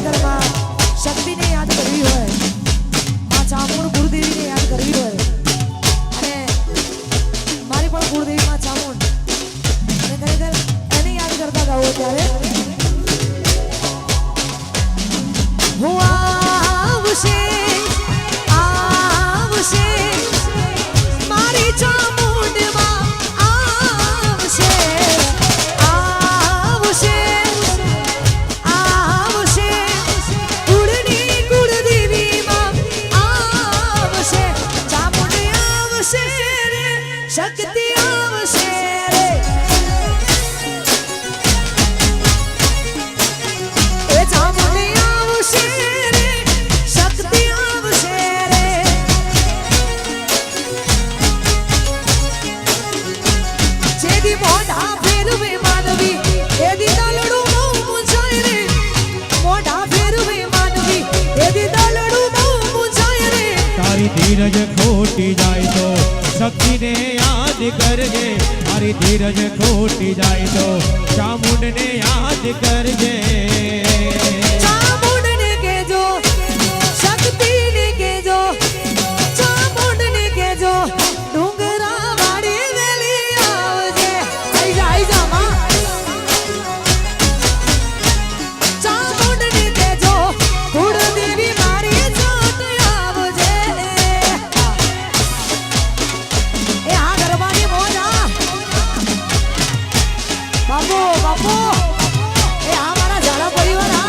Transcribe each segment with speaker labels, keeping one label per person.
Speaker 1: ઘરમાં શક્તિને યાદ કરવી હોય, માં ચામુંડ ગુરુદેવીને યાદ કરવી હોય અને મારી પણ ગુરુદેવી માં ચામુંડ અને ખરેખર એને યાદ કરતા ગાઓ ત્યારે હું આવશે આવશે મારી ચામુંડમાં આવશે આવશે આવશે કુળની કુળદેવીમાં આવશે ચામુંડ આવશે રે શક્તિ આવશે રે એ ચામુંડ આવશે રે શક્તિ આવશે રે જેદી મોઢા ફેરવે માનવી એદી દલડું બહુ મૂંઝાય રે મોઢા ફેરવે માનવી એદી દલડું બહુ મૂંઝાય રે
Speaker 2: તારી ધીરજ ખોટી જાય તો શક્તિને યાદ કરજે તારી ધીરજ ખોટી જાય તો ચામુંડને યાદ કરજે
Speaker 1: ચામુંડને કહેજો શક્તિને કહેજો ચામુંડને કહેજો ડુંગરા વાળી વેલી આવજે આઈ જા માં ચામુંડને કહેજો કુળદેવી મારી જોત આવજે એ આ ગરબાની મોજા બાપુ બાપુ એ આ મારા ઝાડા પરિવાર આ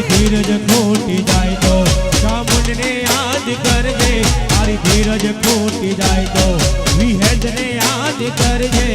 Speaker 2: ધીરજ ખોટી જાય તો ચામુંડને યાદ કરજે તારી ધીરજ ખોટી જાય તો વિહેદને યાદ કરજે